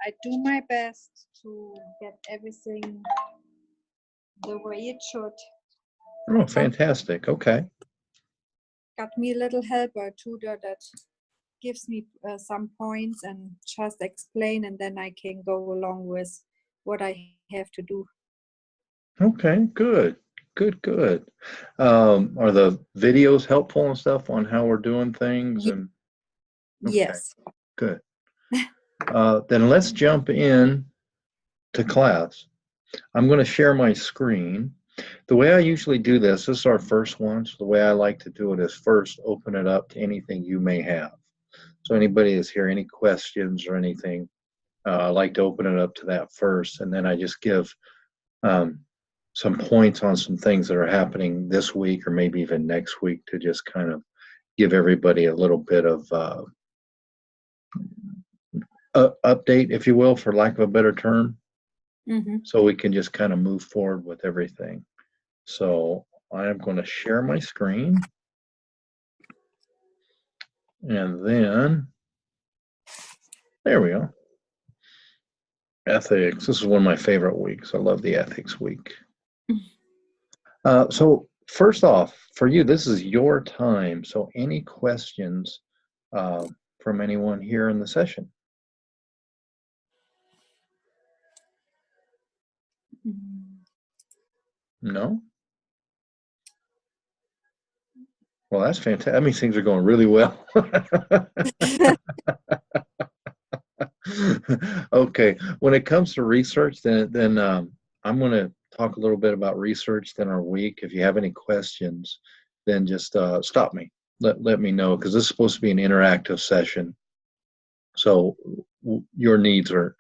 I do my best to get everything the way it should. Oh, fantastic. Okay. Got me a little helper tutor that gives me some points and just explain, and then I can go along with what I have to do. Okay, good. Good, good. Are the videos helpful and stuff on how we're doing things? And okay, Yes. good. Then let's jump in to class. I'm going to share my screen. The way I usually do this is our first one. So the way I like to do it is first open it up to anything you may have. So anybody is here, any questions or anything, I like to open it up to that first, and then I just give some points on some things that are happening this week or maybe even next week to just kind of give everybody a little bit of update, if you will, for lack of a better term, so we can just kind of move forward with everything. So I am going to share my screen, and then there we go. Ethics. This is one of my favorite weeks. I love the ethics week. So first off, for you, this is your time. So any questions from anyone here in the session? No? Well, that's fantastic. That means things are going really well. Okay. When it comes to research, then I'm going to talk a little bit about research, then our week. If you have any questions, then just stop me. Let me know, because this is supposed to be an interactive session. So your needs are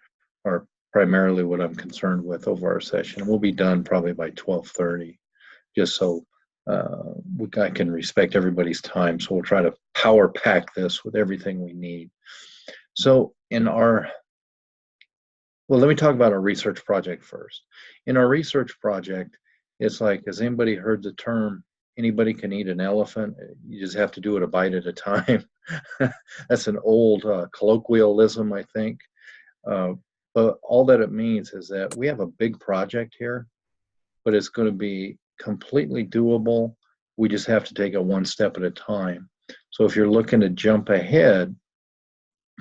primarily what I'm concerned with over our session. We'll be done probably by 12:30, just so I can respect everybody's time. So we'll try to power pack this with everything we need. So let me talk about our research project first. In our research project, it's like, has anybody heard the term, anybody can eat an elephant? You just have to do it a bite at a time. That's an old colloquialism, I think. But all that it means is that we have a big project here, but it's going to be completely doable. We just have to take it one step at a time. So if you're looking to jump ahead,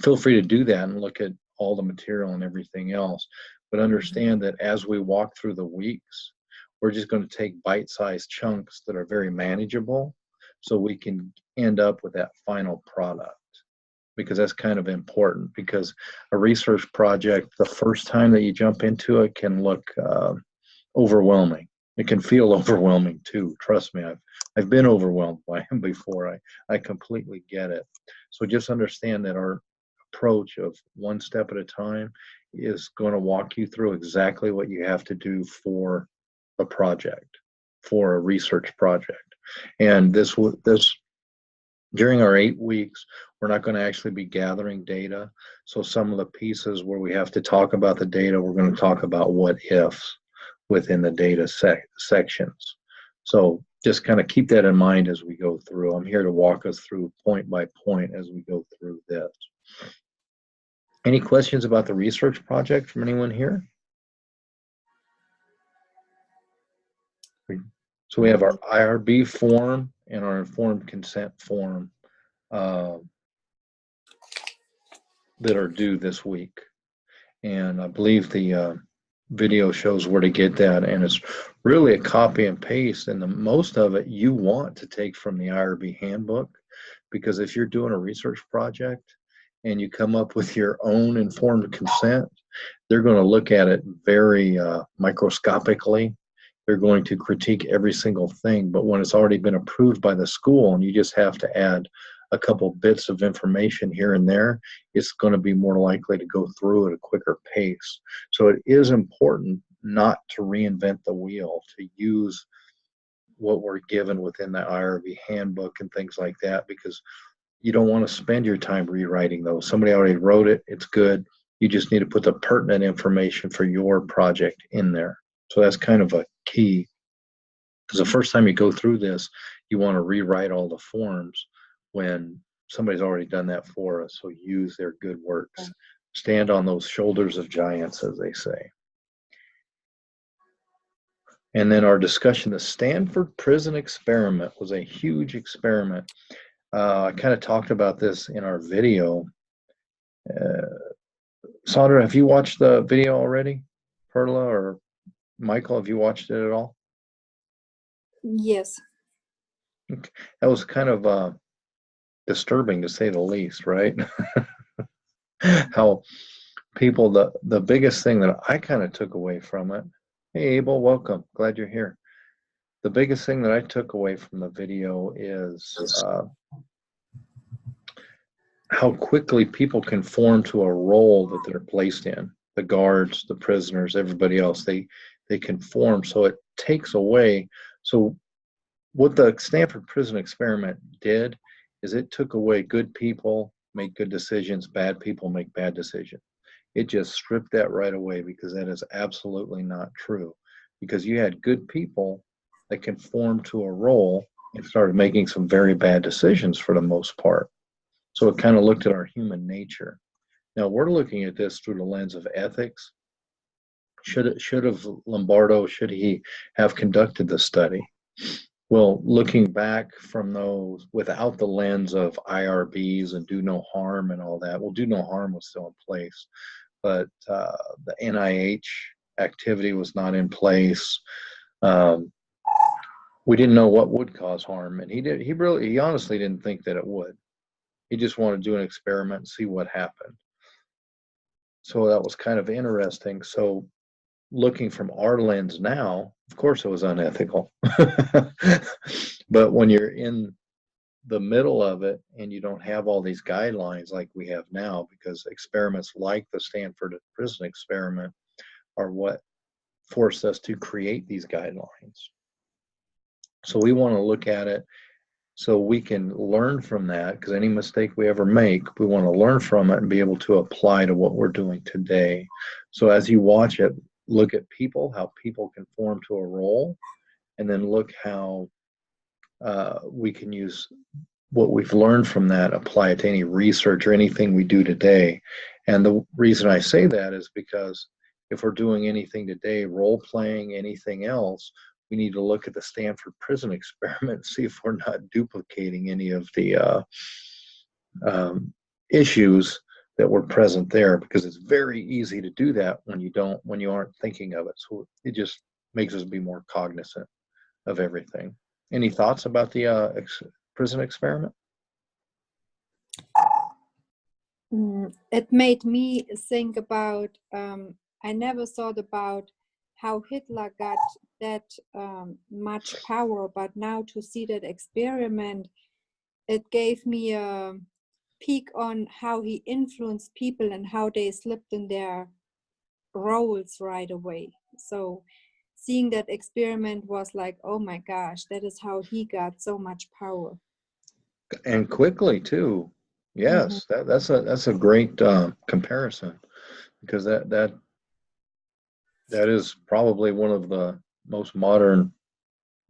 feel free to do that and look at all the material and everything else. But understand that as we walk through the weeks, we're just going to take bite-sized chunks that are very manageable so we can end up with that final product. Because that's kind of important, because a research project, the first time that you jump into it, can look overwhelming. It can feel overwhelming too. Trust me, I've been overwhelmed by him before. I completely get it. So just understand that our approach of one step at a time is going to walk you through exactly what you have to do for a project, for a research project. And this during our 8 weeks, we're not going to actually be gathering data. So some of the pieces where we have to talk about the data, we're going to talk about what ifs within the data sections. So just kind of keep that in mind as we go through. I'm here to walk us through point by point as we go through this. Any questions about the research project from anyone here? So we have our IRB form and our informed consent form that are due this week. And I believe the video shows where to get that, and it's really a copy and paste, and most of it you want to take from the IRB handbook, because if you're doing a research project and you come up with your own informed consent, they're going to look at it very microscopically. They're going to critique every single thing, but when it's already been approved by the school and you just have to add a couple bits of information here and there, it's going to be more likely to go through at a quicker pace. So it is important not to reinvent the wheel, to use what we're given within the IRB handbook and things like that, because you don't want to spend your time rewriting those. Somebody already wrote it, it's good. You just need to put the pertinent information for your project in there. So that's kind of a key, because the first time you go through this, you want to rewrite all the forms when somebody's already done that for us. So use their good works stand on those shoulders of giants, as they say. And then our discussion, the Stanford Prison Experiment was a huge experiment. I kind of talked about this in our video. Sandra, have you watched the video already? Perla or Michael, have you watched it at all? Yes. Okay. That was kind of disturbing, to say the least, right? How people, the biggest thing that I kind of took away from it, hey Abel, welcome, glad you're here. The biggest thing that I took away from the video is how quickly people conform to a role that they're placed in. The guards, the prisoners, everybody else, they conform. So it takes away. So what the Stanford Prison Experiment did is it took away good people make good decisions, bad people make bad decisions. It just stripped that right away, because that is absolutely not true. Because you had good people that conformed to a role and started making some very bad decisions for the most part. So it kind of looked at our human nature. Now we're looking at this through the lens of ethics. Should have Lombardo, should he have conducted the study? Well, looking back from those without the lens of IRBs and do no harm and all that, well, do no harm was still in place, but the NIH activity was not in place. We didn't know what would cause harm, and he honestly didn't think that it would. He just wanted to do an experiment and see what happened. So that was kind of interesting. So looking from our lens now, of course it was unethical. But when you're in the middle of it and you don't have all these guidelines like we have now, because experiments like the Stanford Prison Experiment are what forced us to create these guidelines. So we want to look at it so we can learn from that, because any mistake we ever make, we want to learn from it and be able to apply to what we're doing today. So as you watch it, look at people, how people conform to a role, and then look how we can use what we've learned from that, apply it to any research or anything we do today. And the reason I say that is because if we're doing anything today, role playing, anything else, we need to look at the Stanford Prison Experiment and see if we're not duplicating any of the issues that were present there, because it's very easy to do that when you aren't thinking of it. So it just makes us be more cognizant of everything. Any thoughts about the prison experiment? It made me think about, I never thought about how Hitler got that much power, but now to see that experiment, it gave me a peek on how he influenced people and how they slipped in their roles right away. So seeing that experiment was like, oh my gosh, that is how he got so much power. And quickly too. Yes, that's a great comparison, because that is probably one of the most modern,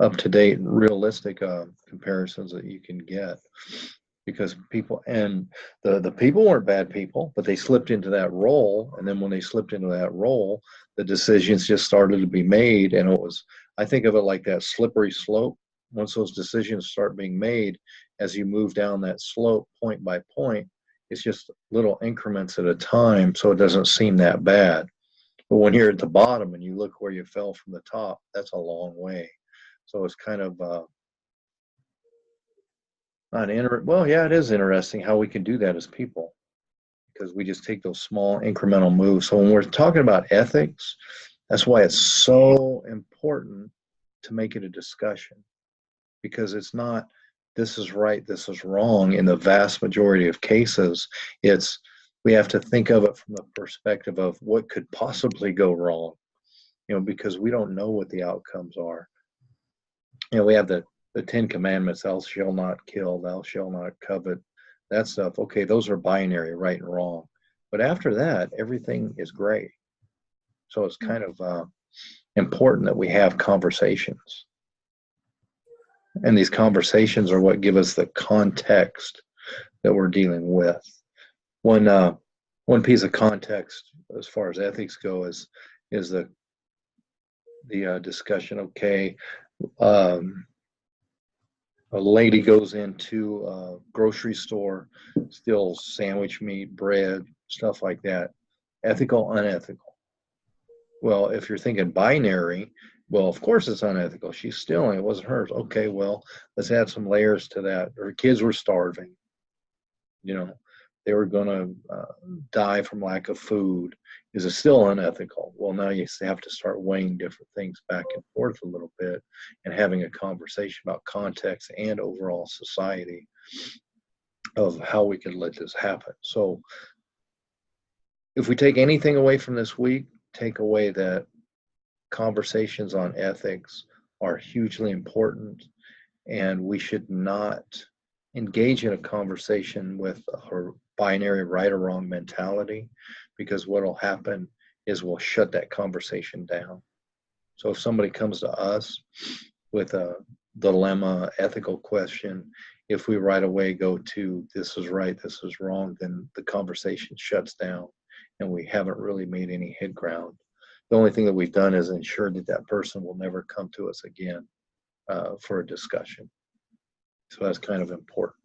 up-to-date, realistic comparisons that you can get. Because people, and the people weren't bad people, but they slipped into that role, and then when they slipped into that role, the decisions just started to be made, and it was, I think of it like that slippery slope. Once those decisions start being made, as you move down that slope point by point, it's just little increments at a time, so it doesn't seem that bad. But when you're at the bottom and you look where you fell from the top, that's a long way. So it's kind of well, yeah, it is interesting how we can do that as people, because we just take those small incremental moves. So when we're talking about ethics, that's why it's so important to make it a discussion, because it's not this is right, this is wrong. In the vast majority of cases, it's we have to think of it from the perspective of what could possibly go wrong, because we don't know what the outcomes are. We have the 10 commandments: thou shalt not kill, thou shalt not covet, that stuff. Okay, those are binary, right and wrong. But after that, everything is gray. So it's kind of important that we have conversations. And these conversations are what give us the context that we're dealing with. When one piece of context as far as ethics go is the discussion. Okay, um, a lady goes into a grocery store, steals sandwich meat, bread, stuff like that. Ethical, unethical? Well, if you're thinking binary, well, of course it's unethical. She's stealing. It wasn't hers. Okay, well, let's add some layers to that. Her kids were starving. You know, they were going to die from lack of food. Is it still unethical? Well, now you have to start weighing different things back and forth a little bit and having a conversation about context and overall society of how we can let this happen. So if we take anything away from this week, take away that conversations on ethics are hugely important, and we should not engage in a conversation with a binary right or wrong mentality, because what will happen is we'll shut that conversation down. So if somebody comes to us with a dilemma, ethical question, if we right away go to this is right, this is wrong, then the conversation shuts down and we haven't really made any head ground. The only thing that we've done is ensured that that person will never come to us again for a discussion. So that's kind of important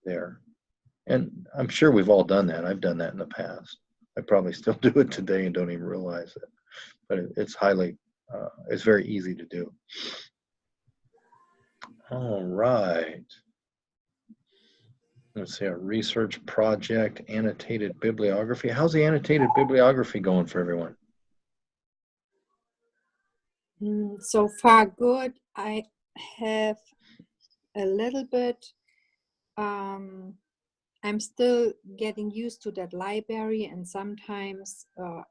there. And I'm sure we've all done that. I've done that in the past. I probably still do it today and don't even realize it. But it's it's very easy to do. All right. Let's see, a research project, annotated bibliography. How's the annotated bibliography going for everyone? So far good. I have a little bit, I'm still getting used to that library, and sometimes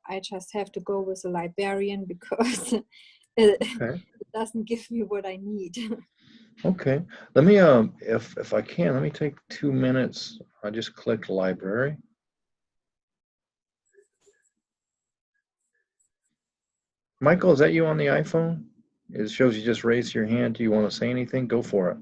I just have to go with a librarian because it doesn't give me what I need. Okay, let me, if I can, let me take 2 minutes. I just click library. Michael, is that you on the iPhone? It shows you just raise your hand. Do you want to say anything? Go for it.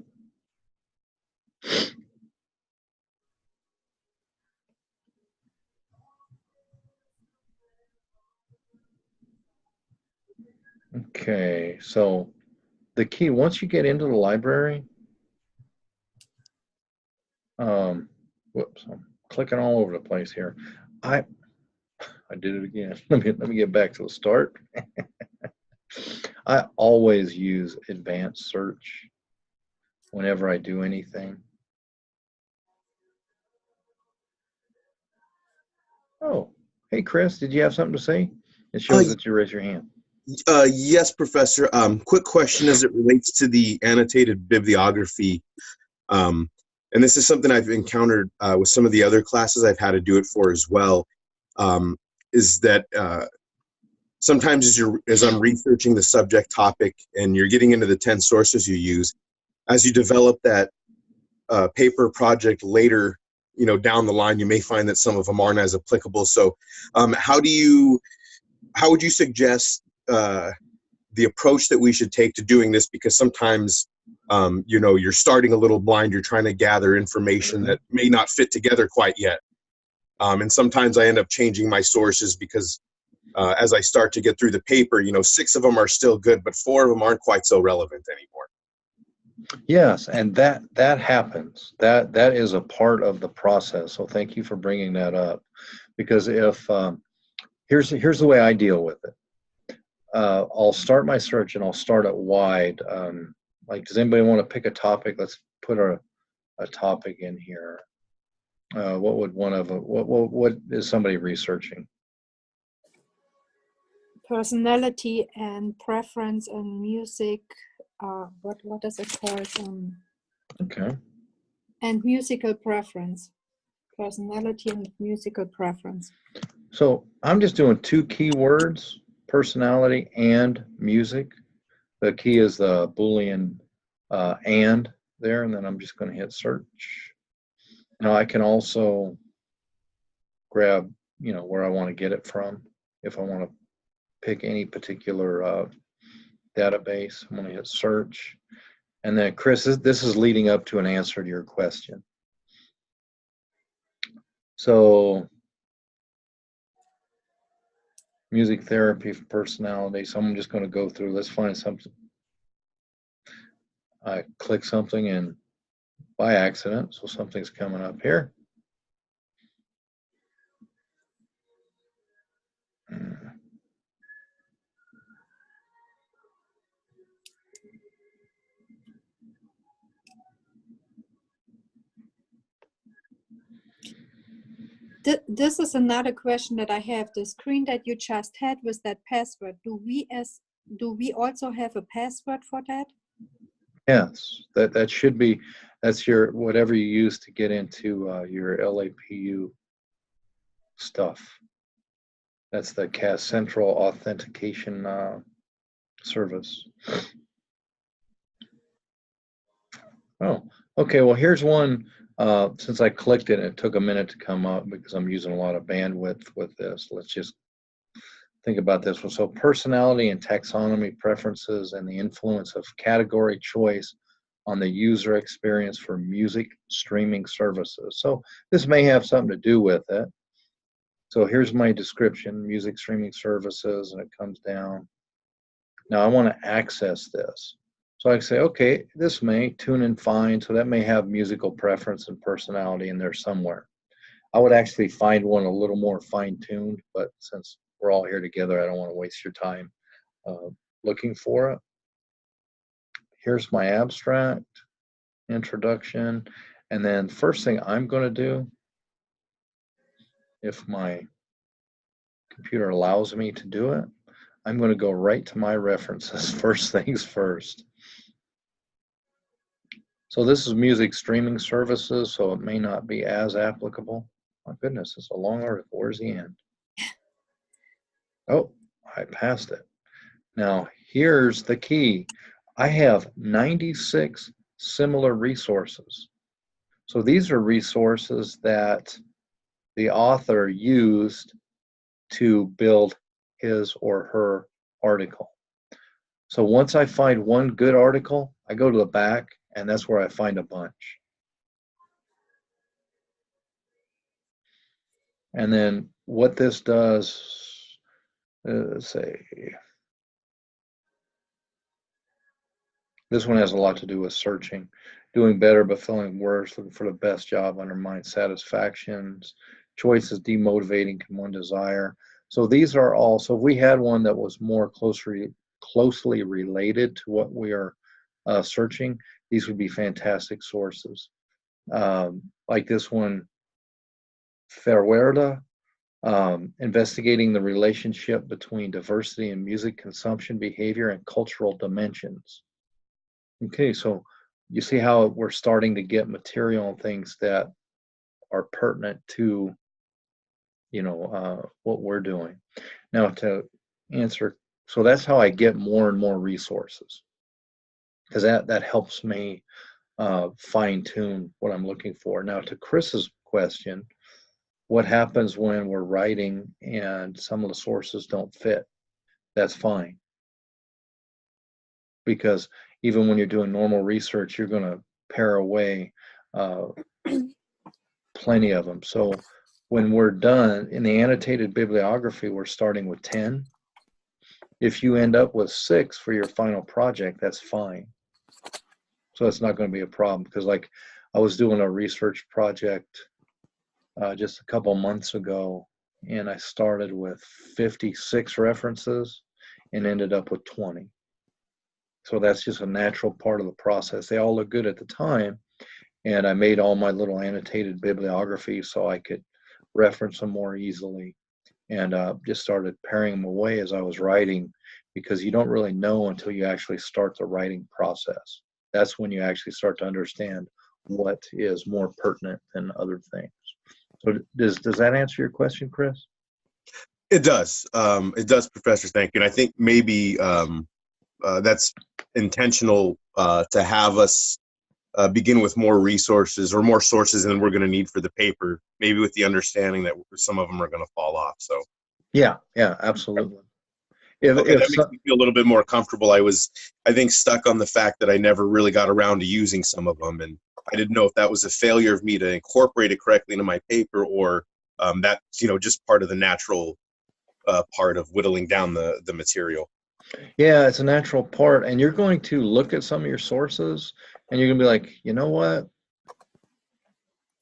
Okay, so the key, once you get into the library, whoops, I'm clicking all over the place here. I did it again. Let me get back to the start. I always use advanced search whenever I do anything. Oh, hey Chris, did you have something to say? It shows that you raised your hand. Yes, Professor. Quick question as it relates to the annotated bibliography. And this is something I've encountered with some of the other classes I've had to do it for as well, is that sometimes as I'm researching the subject topic and you're getting into the 10 sources you use, as you develop that paper project later, down the line, you may find that some of them aren't as applicable. So how would you suggest the approach that we should take to doing this? Because sometimes, you're starting a little blind, you're trying to gather information that may not fit together quite yet. And sometimes I end up changing my sources because as I start to get through the paper, 6 of them are still good, but 4 of them aren't quite so relevant anymore. Yes, and that happens. That is a part of the process. So thank you for bringing that up, because if here's the way I deal with it. I'll start my search and I'll start it wide. Like, does anybody want to pick a topic? Let's put a topic in here. What would what is somebody researching? Personality and preference and music. What is it called? Okay. And musical preference. Personality and musical preference. So I'm just doing 2 keywords: personality and music. The key is the Boolean and there, and then I'm just going to hit search. Now I can also grab, where I want to get it from. If I want to pick any particular database, I'm going to hit search. And then Chris, this is leading up to an answer to your question. So Music therapy for personality. So I'm just going to go through. Let's find something. I click something and by accident, so something's coming up here. This is another question that I have. The screen that you just had with that password, do we also have a password for that? Yes, that should be, that's your, whatever you use to get into your LAPU stuff. That's the CAS Central Authentication Service. Oh, okay, well here's one, since I clicked it, it took a minute to come up because I'm using a lot of bandwidth with this. Let's just think about this one. So personality and taxonomy preferences and the influence of category choice on the user experience for music streaming services. So this may have something to do with it. So here's my description, music streaming services, and it comes down. Now I want to access this. So I say, okay, this may tune and find, so that may have musical preference and personality in there somewhere. I would actually find one a little more fine-tuned, but since we're all here together, I don't want to waste your time looking for it. Here's my abstract, introduction, and then first thing I'm going to do, if my computer allows me to do it, I'm going to go right to my references, first things first. So this is music streaming services, so it may not be as applicable. My goodness, it's a long article. Where's the end? Oh, I passed it. Now, here's the key. I have 96 similar resources. So these are resources that the author used to build his or her article. So once I find one good article, I go to the back, and that's where I find a bunch. And then what this does, say, this one has a lot to do with searching, doing better but feeling worse, looking for the best job, undermines satisfactions, choices demotivating, can one desire. So these are all, so if we had one that was more closely related to what we are searching, these would be fantastic sources. Like this one, Ferwerda, investigating the relationship between diversity in music consumption behavior and cultural dimensions. Okay, so you see how we're starting to get material and things that are pertinent to, you know, what we're doing. Now to answer, so that's how I get more and more resources, because that helps me fine tune what I'm looking for. Now to Chris's question, what happens when we're writing and some of the sources don't fit? That's fine. Because even when you're doing normal research, you're going to pare away plenty of them. So when we're done in the annotated bibliography, we're starting with 10. If you end up with 6 for your final project, that's fine. So that's not going to be a problem, because like I was doing a research project just a couple months ago, and I started with 56 references and ended up with 20. So that's just a natural part of the process. They all look good at the time, and I made all my little annotated bibliography so I could reference them more easily, and just started paring them away as I was writing, because you don't really know until you actually start the writing process. That's when you actually start to understand what is more pertinent than other things. So does that answer your question, Chris? It does. It does, Professor. Thank you. And I think maybe that's intentional to have us begin with more resources or more sources than we're going to need for the paper, maybe with the understanding that some of them are going to fall off. So yeah, absolutely. That makes me feel a little bit more comfortable. I think, stuck on the fact that I never really got around to using some of them, and I didn't know if that was a failure of me to incorporate it correctly into my paper, or that's just part of the natural part of whittling down the material. Yeah, it's a natural part. And you're going to look at some of your sources and you're going to be like, you know what?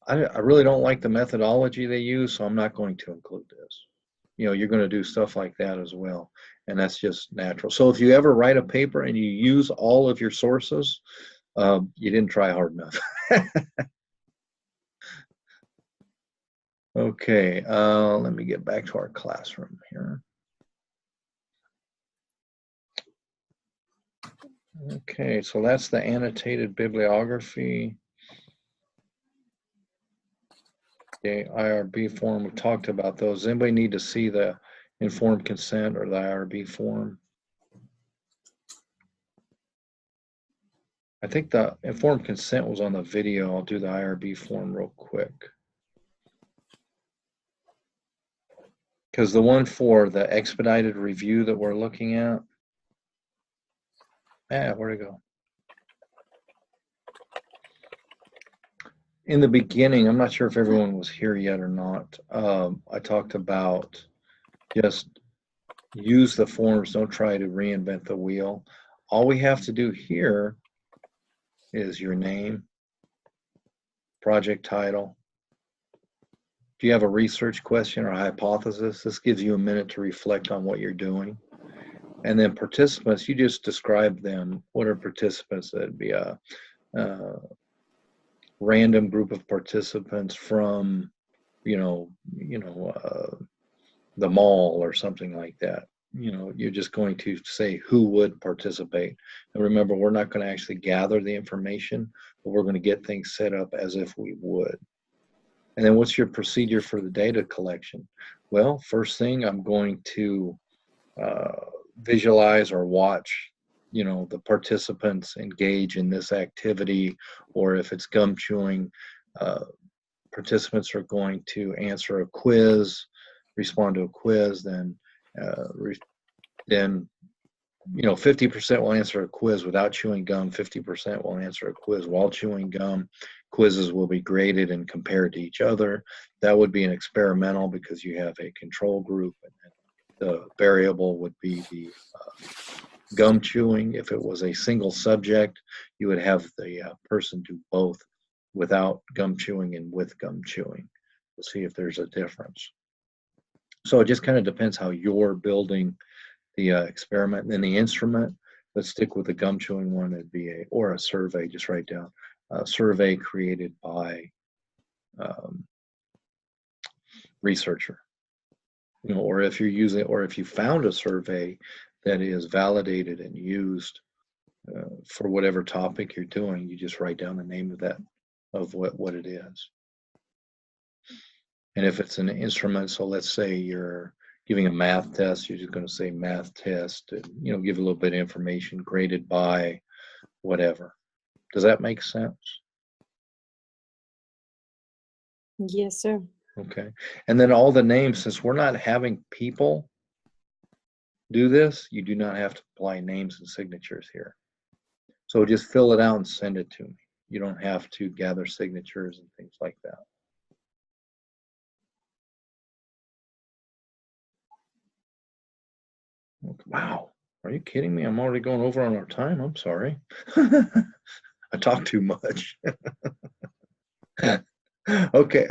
I really don't like the methodology they use, so I'm not going to include this. You know, you're going to do stuff like that as well. And that's just natural. So if you ever write a paper and you use all of your sources, you didn't try hard enough. Okay, let me get back to our classroom here. Okay, so that's the annotated bibliography. The IRB form, we talked about those. Does anybody need to see the informed consent or the IRB form? I think the informed consent was on the video. I'll do the IRB form real quick. Because the one for the expedited review that we're looking at, where'd it go? In the beginning, I'm not sure if everyone was here yet or not. I talked about just use the forms, don't try to reinvent the wheel. All we have to do here is your name, project title. Do you have a research question or a hypothesis? This gives you a minute to reflect on what you're doing. And then participants, you just describe them. What are participants? That'd be a random group of participants from, the mall or something like that. You know, you're just going to say who would participate. And remember, we're not going to actually gather the information, but we're going to get things set up as if we would. And then what's your procedure for the data collection? Well, first thing, I'm going to visualize or watch, the participants engage in this activity, or if it's gum chewing, participants are going to answer a quiz, respond to a quiz, then 50% will answer a quiz without chewing gum, 50% will answer a quiz while chewing gum. Quizzes will be graded and compared to each other. That would be an experimental because you have a control group, and the variable would be the gum chewing. If it was a single subject, you would have the person do both without gum chewing and with gum chewing. We'll see if there's a difference. So it just kind of depends how you're building the experiment. And then the instrument, let's stick with the gum chewing one. It'd be a survey. Just write down a survey created by researcher. Or if you're using, or if you found a survey that is validated and used for whatever topic you're doing, you just write down the name of that, of what it is. And if it's an instrument, so let's say you're giving a math test, you're just going to say math test, and give a little bit of information, graded by whatever. Does that make sense? Yes, sir. Okay. And then all the names, since we're not having people do this, you do not have to apply names and signatures here. So just fill it out and send it to me. You don't have to gather signatures and things like that. Wow, are you kidding me? I'm already going over on our time. I'm sorry. I talk too much. Okay,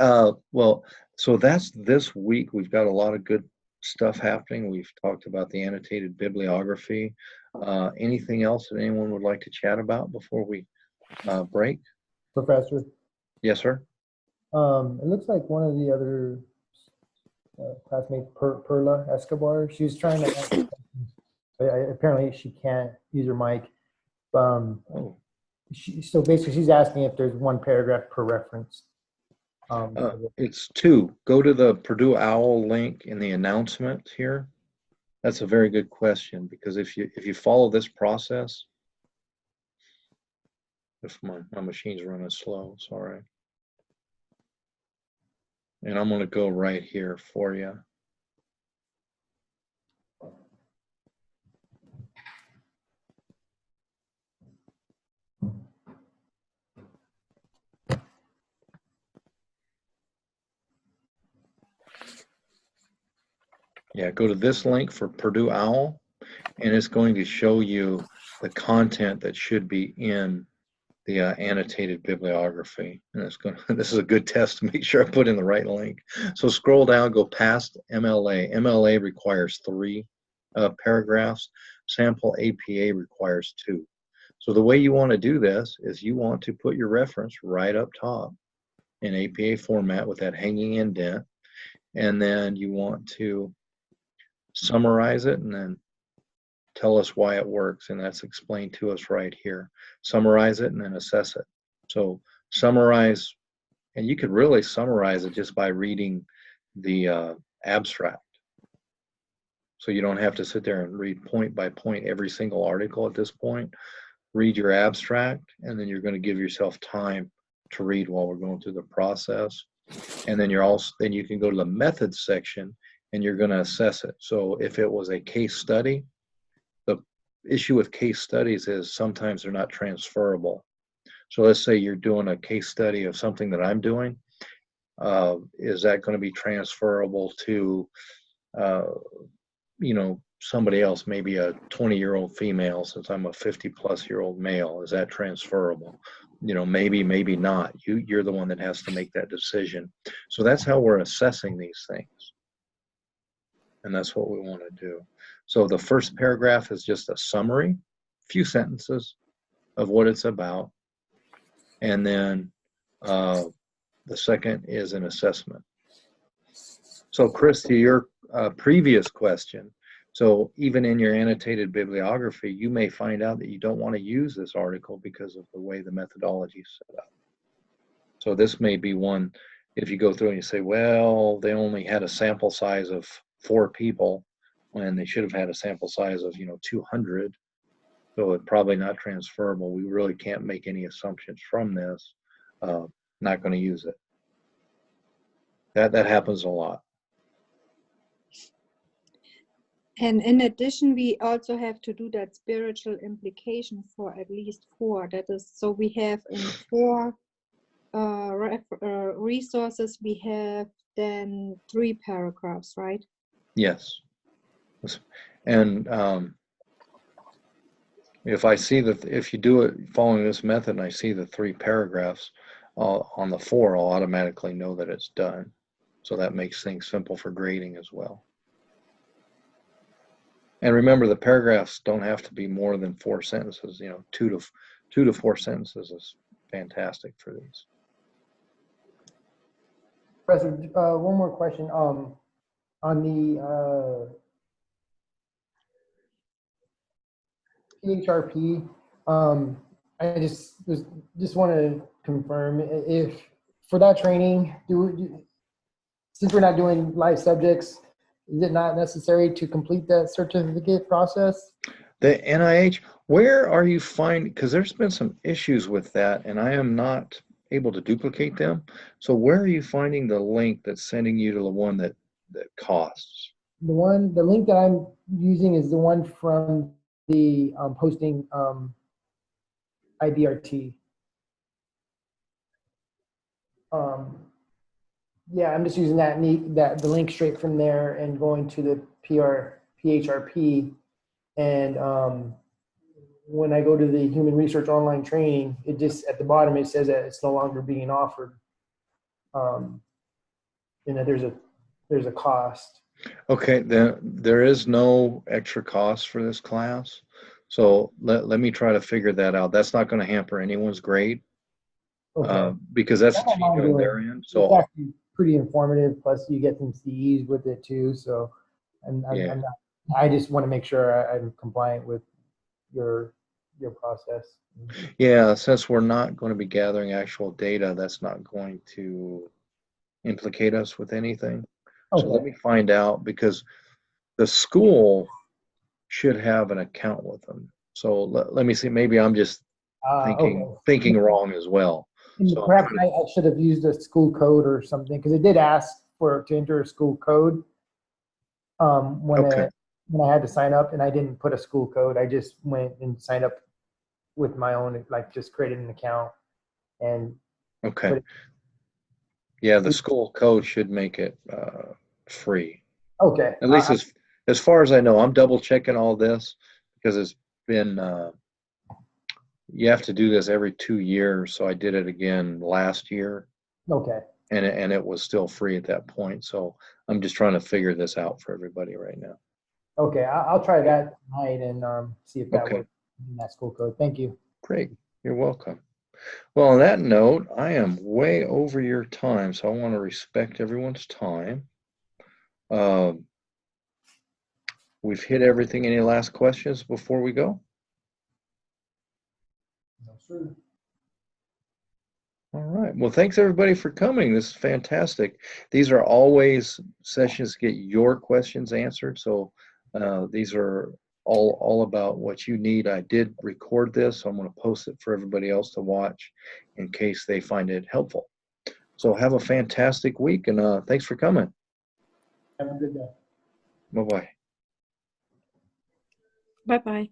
well, so that's this week. We've got a lot of good stuff happening. We've talked about the annotated bibliography. Anything else that anyone would like to chat about before we break? Professor? Yes, sir. It looks like one of the other classmates, Perla Escobar, she was trying to ask questions, but apparently she can't use her mic. So basically she's asking if there's one paragraph per reference. It's 2. Go to the Purdue OWL link in the announcement here. That's a very good question, because if you follow this process, if my machine's running slow, sorry. And I'm going to go right here for you. Yeah, go to this link for Purdue OWL, and it's going to show you the content that should be in the annotated bibliography. And it's going to, this is a good test to make sure I put in the right link. So scroll down, go past MLA. MLA requires 3 paragraphs. Sample APA requires 2. So the way you want to do this is you want to put your reference right up top in APA format with that hanging indent, and then you want to summarize it and then tell us why it works, and that's explained to us right here. Summarize it and then assess it. So summarize, and you could really summarize it just by reading the abstract. So you don't have to sit there and read point by point every single article at this point. Read your abstract, and then you're going to give yourself time to read while we're going through the process. And then then you can go to the methods section and you're going to assess it. So if it was a case study, the issue with case studies is sometimes they're not transferable. So let's say you're doing a case study of something that I'm doing. Is that going to be transferable to, somebody else, maybe a 20-year-old female, since I'm a 50-plus-year-old male? Is that transferable? Maybe not. You're the one that has to make that decision. So that's how we're assessing these things. And that's what we want to do. So the first paragraph is just a summary, few sentences of what it's about. And then the second is an assessment. So Chris, to your previous question, so even in your annotated bibliography, you may find out that you don't want to use this article because of the way the methodology is set up. So this may be one, if you go through and you say, well, they only had a sample size of 4 people when they should have had a sample size of 200, so it's probably not transferable. We really can't make any assumptions from this. Not going to use it. That happens a lot. And in addition, we also have to do that spiritual implication for at least 4. That is, so we have in 4 resources, we have then 3 paragraphs, right? Yes. And if I see that, if you do it following this method and I see the 3 paragraphs on the 4, I'll automatically know that it's done. So that makes things simple for grading as well. And remember, the paragraphs don't have to be more than 4 sentences. 2 to 4 sentences is fantastic for these. Professor, one more question. On the PHRP, I just want to confirm if for that training, since we're not doing live subjects, is it not necessary to complete that certificate process? The NIH, where are you finding, because there's been some issues with that and I am not able to duplicate them. So where are you finding the link that's sending you to the one that costs? The link that I'm using is the one from the posting IBRT. Yeah, I'm just using the link straight from there and going to the PHRP. And when I go to the Human Research Online Training, it just at the bottom it says that it's no longer being offered. And that there's a cost. Okay, there is no extra cost for this class. So let me try to figure that out. That's not going to hamper anyone's grade. Okay. Because that's on their end. So it's actually pretty informative. Plus, you get some CEs with it too. So, I just want to make sure I'm compliant with your process. Yeah, since we're not going to be gathering actual data, that's not going to implicate us with anything. Okay. So let me find out, because the school should have an account with them. So let me see. Maybe I'm just thinking wrong as well. So perhaps I should have used a school code or something, because it did ask to enter a school code when I had to sign up, and I didn't put a school code. I just went and signed up with my own, just created an account and. Okay. Yeah, the school code should make it free. Okay. At least as far as I know, I'm double checking all this because it's been, you have to do this every 2 years. So I did it again last year Okay. and it was still free at that point. So I'm just trying to figure this out for everybody right now. Okay. I'll try that tonight and see if that Okay. works in that school code. Thank you. Great. You're welcome. Well, on that note, I am way over your time, so I want to respect everyone's time. We've hit everything. Any last questions before we go? No, sir. All right. Well, thanks everybody for coming. This is fantastic. These are always sessions to get your questions answered. So these are all about what you need. I did record this, so I'm going to post it for everybody else to watch in case they find it helpful. So have a fantastic week, and thanks for coming. Have a good day. Bye-bye. Bye-bye.